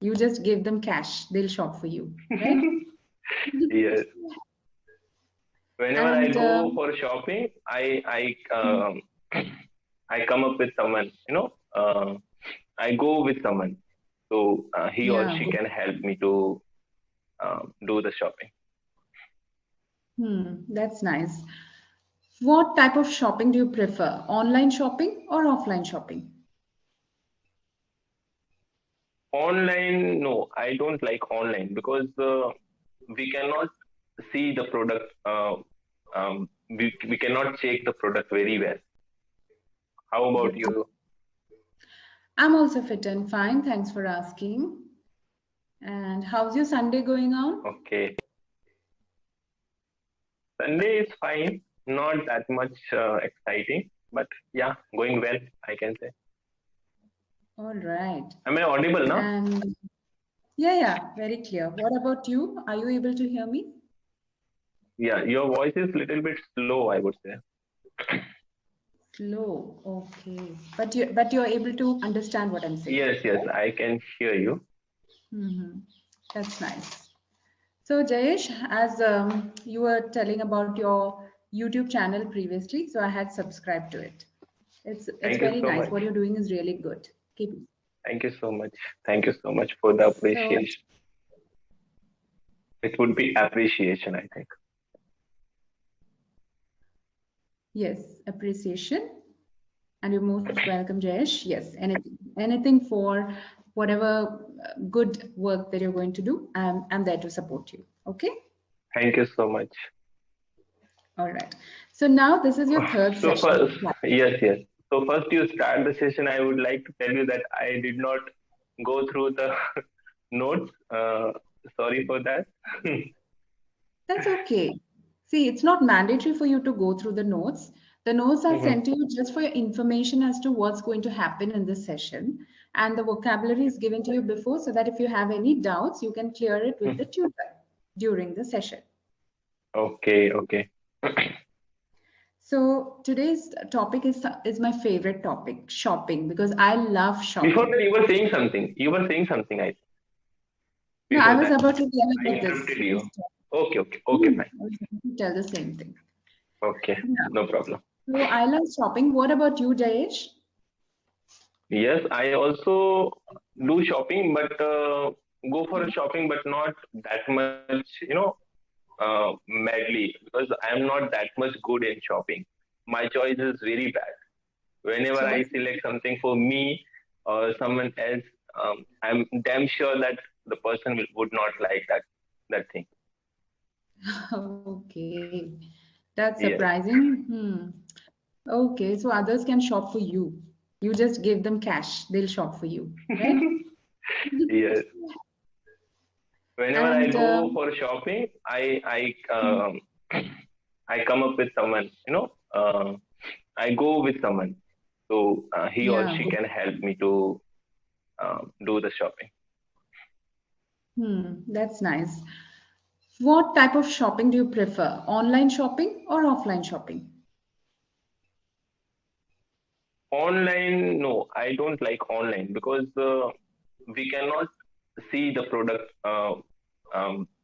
You just give them cash, they'll shop for you, right? Yes. Whenever I And go for shopping, I come up with someone. I go with someone, so he or yeah, she can help me to do the shopping. that's nice. What type of shopping do you prefer? Online shopping or offline shopping? Online, no, I don't like online because we cannot see the product. We cannot check the product very well. How about Good. you? I'm also fit and fine. Thanks for asking. And how's your Sunday going on? Okay, Sunday is fine, not that much exciting, but yeah, going well, I can say. All right. Am I audible now? And yeah, very clear. What about you? Are you able to hear me? Yeah, your voice is little bit slow, I would say. Slow. Okay. But you're able to understand what I'm saying, Yes, yes, right? I can hear you. Mm-hmm. That's nice. So Jayesh, as you were telling about your YouTube channel previously, so I had subscribed to it. It's Thank you very so nice. much. What you're doing is really good. Keep it. Thank you so much. Thank you so much for the So appreciation. It would be appreciation, I think. yes, appreciation. And you're most welcome, Jayesh. Yes, anything for whatever good work that you're going to do. I'm there to support you. Okay. Thank you so much. All right. So now this is your third So session. first, yes, yes. So first you start the session, I would like to tell you that I did not go through the notes. Sorry for that. That's okay. See, it's not mandatory for you to go through the notes. The notes are Mhm. sent to you just for your information as to what's going to happen in this session. And the vocabulary is given to you before so that if you have any doubts, you can clear it with the tutor during the session. Okay, okay. So today's topic is my favorite topic, shopping, because I love Before shopping. that, you were saying something. You were saying something. I No, I before was that, about to tell I about this. interrupted you. Topic. Okay, okay, okay, fine. I was about to tell the same thing. Okay, Yeah. no problem. So I love shopping. What about you, Jayesh? Yes, I also do shopping, but go for a shopping, but not that much, madly, because I am not that much good in shopping. My choice is very bad. Whenever So I what's select something for me or someone else, I'm damn sure that the person would not like that thing. okay? That's Yes, surprising. Okay, so others can shop for you. You just give them cash, they'll shop for you, right? yes. Whenever I And go for shopping, I come up with someone. I go with someone, so he or yeah, she can help me to do the shopping. that's nice. What type of shopping do you prefer? Online shopping or offline shopping? Online, no, I don't like online because we cannot see the product.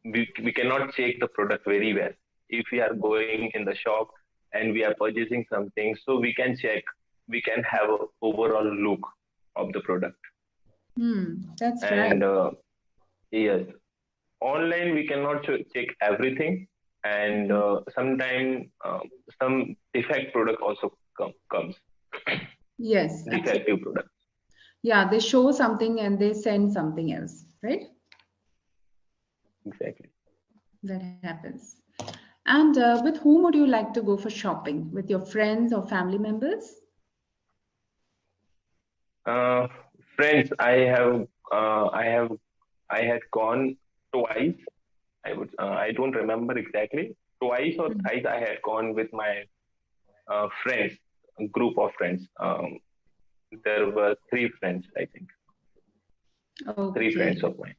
We cannot check the product very well. If we are going in the shop and we are purchasing something, so we can check. We can have a overall look of the product. That's right. And yes, online we cannot check everything, and sometimes some defect product also comes. Yes, absolutely. Defective product. Yeah, they show something and they send something else, right? Exactly. That happens. And with whom would you like to go for shopping? With your friends or family members? Uh, Friends, I had gone twice. I don't remember exactly. Twice or Mhm. thrice I had gone with my friends, a group of friends. There were three friends, I think, three Okay. friends of mine.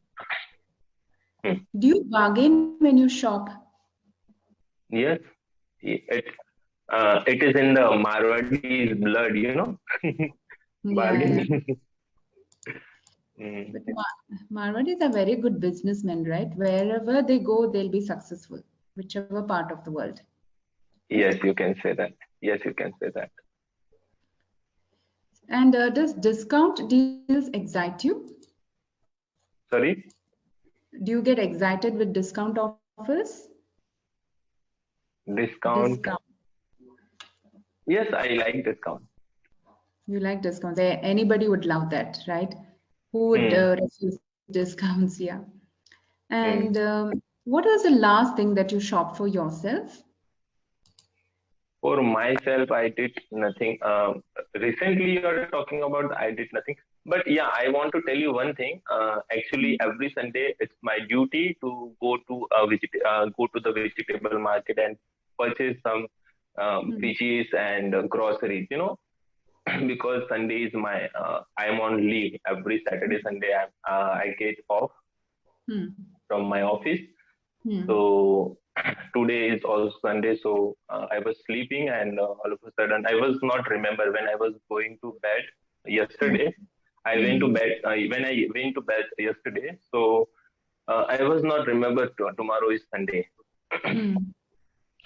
Hmm. Do you bargain when you shop? Yes, it is in the Marwadi's blood, Yeah, yeah. bargaining. But Marwadis are very good businessmen, right? Wherever they go, they'll be successful, whichever part of the world. Yes, you can say that. Yes, you can say that. And does discount deals excite you? Sorry? Do you get excited with discount offers? Discount? Discount. Yes, I like discount. You like discounts. Anybody would love that, right? Who would refuse discounts? Yeah. And what was the last thing that you shopped for yourself? For myself, I did nothing. Recently, you're talking about I did nothing. But yeah, I want to tell you one thing. Actually, every Sunday, it's my duty to go to go to the vegetable market and purchase some veggies and groceries. You know, because Sunday is my I'm on leave every Saturday, Sunday. I get off from my office. So today is also Sunday, so I was sleeping and all of a sudden I was not remember when I was going to bed yesterday. I went to bed when I went to bed yesterday. So I was not remember tomorrow is Sunday.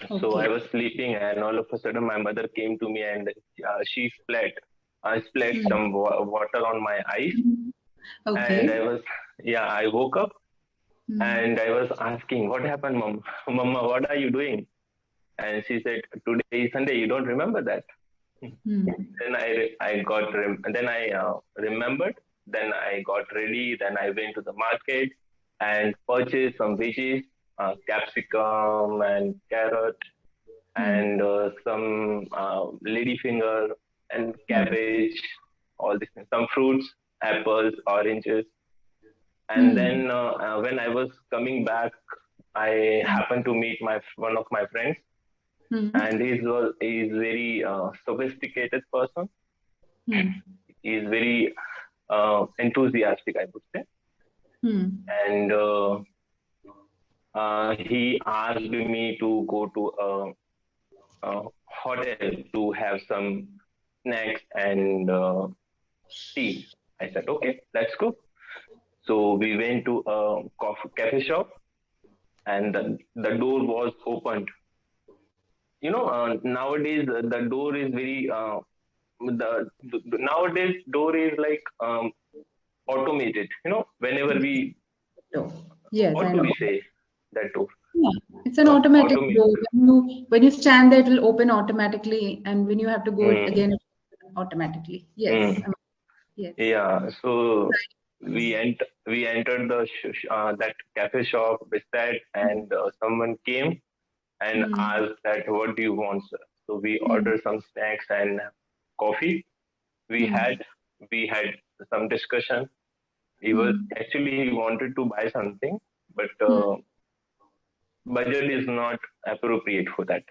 So I was sleeping and all of a sudden my mother came to me and she splat some water on my eyes. Okay. And I woke up and I was asking, what happened, Mom? Mama, what are you doing? And she said, today is Sunday. You don't remember that? Then I remembered. Then I got ready. Then I went to the market and purchased some veggies, capsicum and carrot, and some ladyfinger and cabbage, all these things. Some fruits, apples, oranges. And then when I was coming back, I happened to meet one of my friends, and he's very sophisticated person. He's very enthusiastic, I would say. And he asked me to go to a hotel to have some snacks and tea. I said, okay, let's go. So we went to a cafe shop, and the door was opened. You know, nowadays the door is very nowadays door is like automated. You know, whenever we Yes, what I do know. we say that door? Yeah, it's an automatic door. When you stand there, it will open automatically, and when you have to go again, it will open automatically. Yes. Yes. Yeah. So we entered the that cafe shop with that, and someone came and asked that what do you want, sir? So we ordered some snacks and coffee. We had some discussion. He wanted to buy something, but budget is not appropriate for that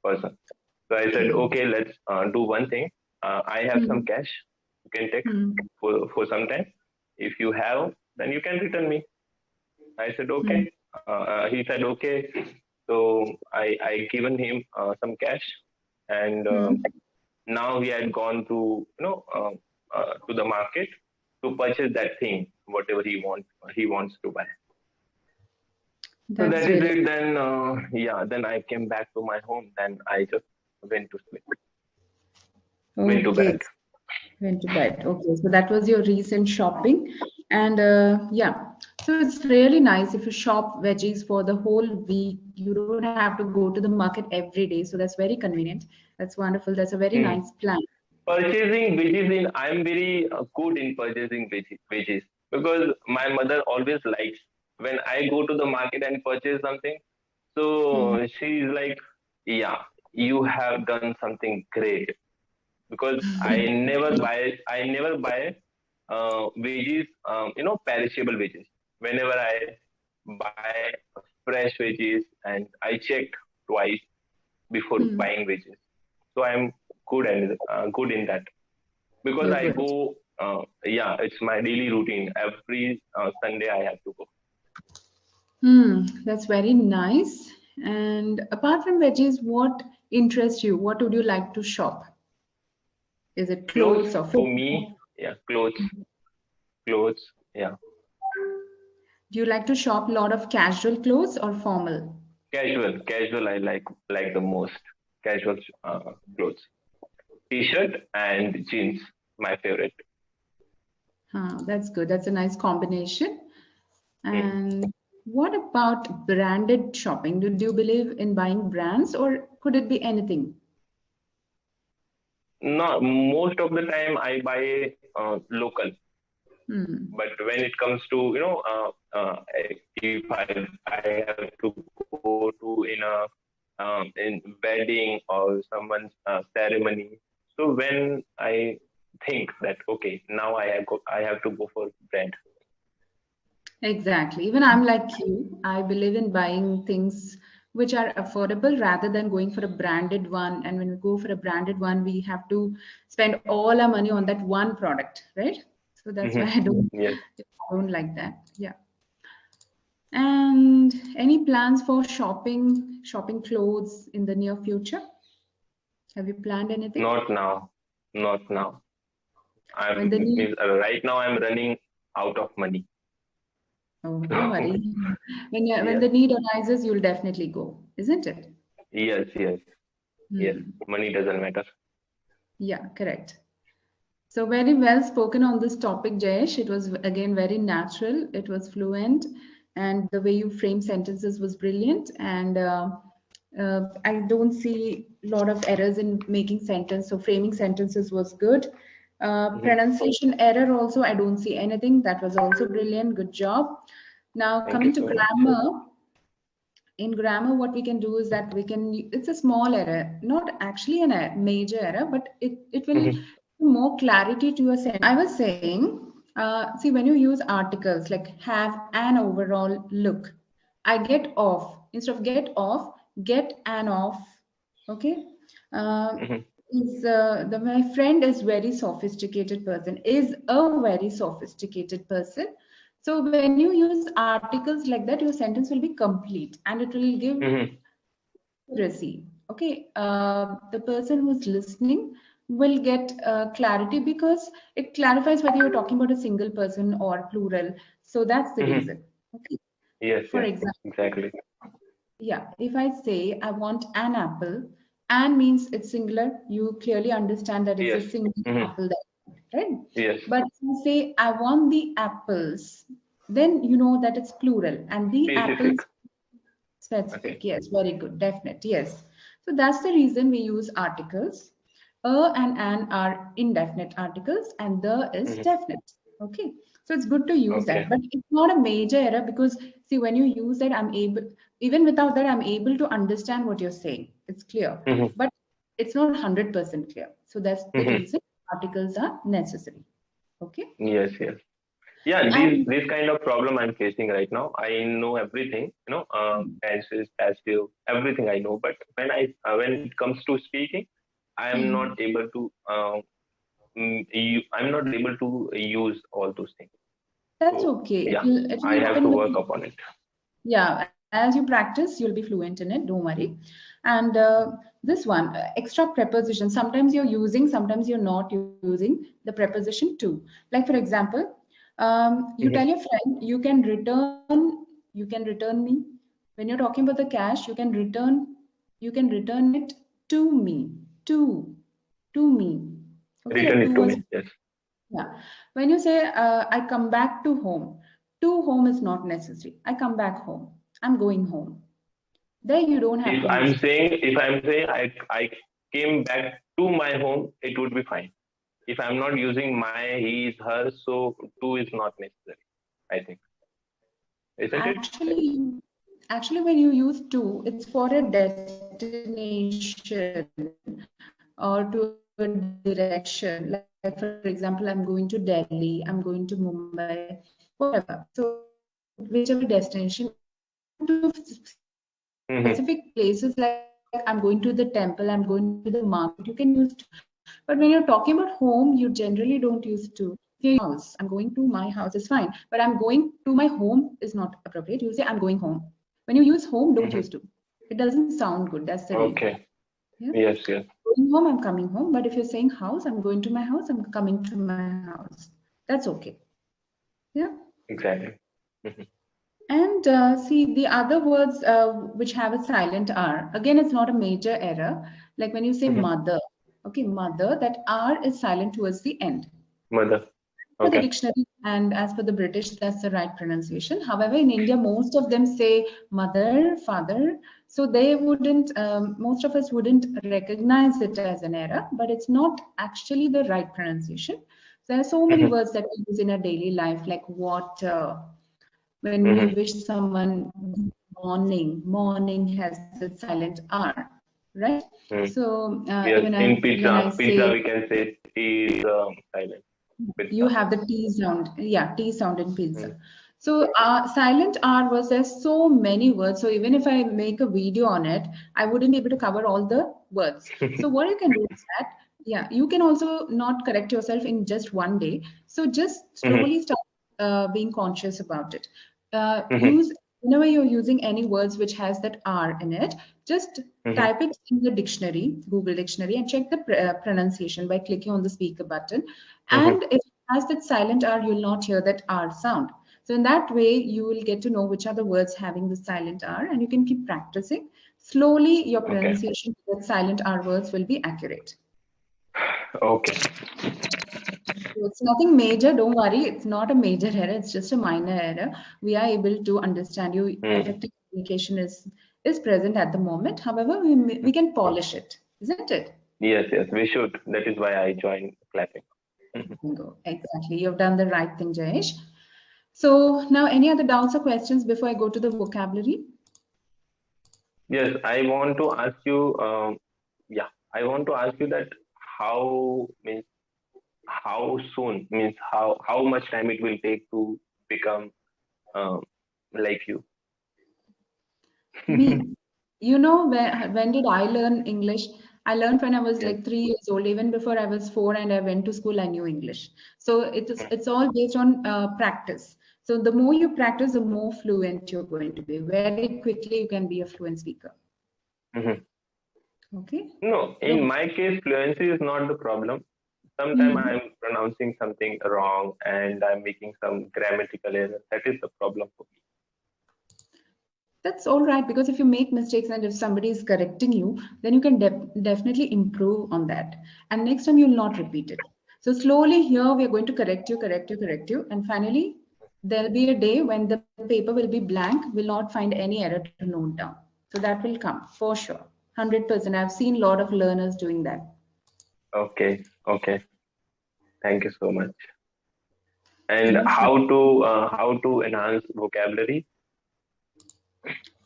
person. So I said, okay, let's do one thing. I have some cash. You can take for some time. If you have, then you can return me. I said, okay. He said, okay. So I given him some cash, and now he had gone to to the market to purchase that thing, whatever he wants to buy. So that is it. Then then I came back to my home. Then I just went to sleep. Went to bed. Went to bed. Okay, so that was your recent shopping, and so it's really nice if you shop veggies for the whole week. You don't have to go to the market every day, so that's very convenient. That's wonderful. That's a very nice plan. Purchasing veggies I'm very good in purchasing veggies because my mother always likes when I go to the market and purchase something. So she's like, yeah, you have done something great because I never buy veggies, perishable veggies. Whenever I buy fresh veggies and I check twice before buying veggies. So I'm good in that because I go. It's my daily routine. Every Sunday I have to go. That's very nice. And apart from veggies, what interests you? What would you like to shop? Is it clothes or food? For me, yeah, clothes. Yeah. Do you like to shop a lot of casual clothes or formal? Casual. I like the most casual clothes. T-shirt and jeans, my favorite. That's good. That's a nice combination. Hmm. And what about branded shopping? Do you believe in buying brands or could it be anything? No, most of the time I buy local. Hmm. But when it comes to if I have to go to in wedding or someone's ceremony, so when I think that okay, now I have to go for brand. Exactly. Even I'm like you. I believe in buying things which are affordable rather than going for a branded one. And when we go for a branded one, we have to spend all our money on that one product, right? So that's why Hmm. Yes. I don't like that. Yeah. And any plans for shopping clothes in the near future? Have you planned anything? Not now. Not now. When the need, Right now I'm running out of money. oh, don't worry. When Yes. the need arises, you'll definitely go, isn't it? Yes. Yes. Yes. Hmm. Money doesn't matter. Yeah, correct. So very well spoken on this topic, Jayesh. It was again very natural. It was fluent, and the way you frame sentences was brilliant. And I don't see a lot of errors in making sentence. So framing sentences was good. Hmm. Pronunciation error also, I don't see anything. That was also brilliant. Good job. Now Thank you coming to so much. grammar. In grammar, what we can do is that it's a small error, not actually a major error, but it will Hmm. give more clarity to your sentence. I was saying, see, when you use articles like have an overall look, I get off, instead of get off, get an off, okay? Uh, Hmm. my friend is very sophisticated person, is a very sophisticated person. So when you use articles like that, your sentence will be complete and it will give Hmm. accuracy. Okay, the person who's listening will get clarity because it clarifies whether you're talking about a single person or plural. So that's the Hmm. reason. Okay. Yes. For Yes. example, Exactly. yeah, if I say I want an apple, and means it's singular, you clearly understand that it's a Yes. single Hmm. apple that, right? Yes. But if you say I want the apples, then you know that it's plural and the apples Specific. specific. Okay. Yes, very good, definite. Yes. So that's the reason we use articles. A and an are indefinite articles and the is Hmm. definite. Okay. So it's good to use that, Okay. but it's not a major error because see, when you use that, even without that, I'm able to understand what you're saying. It's clear, Hmm. but it's not 100% clear. So that's the Hmm. reason articles are necessary. Okay. Yes. Yes. Yeah. These And this kind of problem I'm facing right now. I know everything. Tenses, passive, everything I know. But when it comes to speaking, I am hmm, not able to. I'm not able to use all those things. that's So okay. yeah, It I will have happen to with work upon it. yeah, as you practice, you'll be fluent in it. Don't worry. And this one, extra preposition. Sometimes you're using, sometimes you're not using the preposition to. Like for example, you tell Hmm. your friend, you can return me. When you're talking about the cash, you can return it to me, to, to me. Okay, Return like to it to was me. Yes. yeah. When you say, I come back to home is not necessary. I come back home. I'm going home. There you don't have to use. If I'm saying I came back to my home, it would be fine. If I'm not using my, his, her, so to is not necessary. I think, isn't it? Actually, when you use to, it's for a destination or to a direction. Like, for example, I'm going to Delhi, I'm going to Mumbai, whatever. So whichever destination, even to specific places, like I'm going to Hmm. the temple, I'm going to the market, you can use to. But when you're talking about home, you generally don't use to. If you're using house, I'm going to my house is fine. But I'm going to my home is not appropriate. You say I'm going home. When you use home, don't use to. Hmm. It doesn't sound good. That's the reason. Okay. Yeah. Yes. Yes. Going home, I'm coming home. But if you're saying house, I'm going to my house, I'm coming to my house. That's okay. Yeah. Exactly. And see the other words which have a silent R. Again, it's not a major error. Like when you say mother, okay, mother, that R is silent towards the end. Mother. For the Okay. dictionary and as per the British, that's the right pronunciation. However, in India, most of them say mother, father. So they wouldn't, most of us wouldn't recognize it as an error, but it's not actually the right pronunciation. There are so many words that we use in our daily life, like water. When we wish someone good morning, morning has a silent R, right? So Yes. even In when I pizza, pizza say, we can say T is silent. you Pizza. have the T sound. Yeah, T sound in pizza. So silent R was there's so many words. So even if I make a video on it, I wouldn't be able to cover all the words. So what you can do is that, yeah, you can also not correct yourself in just one day. So just slowly start being conscious about it. Use whenever you're using any words which has that R in it, just type it in the dictionary, Google Dictionary, and check the pronunciation by clicking on the speaker button. And if it has that silent R, you'll not hear that R sound. So in that way, you will get to know which are the words having the silent R, and you can keep practicing. Slowly, your Okay. pronunciation with silent R words will be accurate. Okay. So it's nothing major, don't worry. It's not a major error, it's just a minor error. We are able to understand you. Effective communication is present at the moment. However, we can polish it, isn't it? Yes, yes, we should. That is why I joined clapping. Bingo. Exactly. You've done the right thing, Jayesh. So now any other doubts or questions before I go to the vocabulary? Yes, I want to ask you. I want to ask you that how means how soon means how much time it will take to become um, like you. Me, you know, when did I learn English? I learned when I was Yes. like 3 years old. Even before I was 4 and I went to school, I knew English. So it's all based on practice. So the more you practice, the more fluent you're going to be. Very quickly, you can be a fluent speaker. Mhm. Okay. No, in So, my case, fluency is not the problem. Sometimes mhm. I'm pronouncing something wrong and I'm making some grammatical error. That is the problem for me. That's all right, because if you make mistakes and if somebody is correcting you, then you can definitely improve on that. And next time you'll not repeat it. So slowly here we are going to correct you, correct you, correct you. And finally, there'll be a day when the paper will be blank, will not find any error to note down. So that will come for sure. 100%. I've seen a lot of learners doing that. Okay, okay. Thank you so much. And Most how to enhance vocabulary?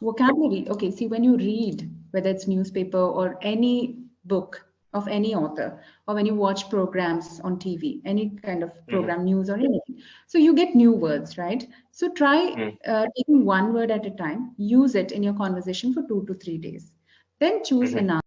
vocabulary. Okay, see, when you read, whether it's newspaper or any book of any author, or when you watch programs on TV, any kind of Hmm. program, news or anything, so you get new words, right? So try Hmm. taking one word at a time, use it in your conversation for 2 to 3 days. Then choose Hmm. a noun.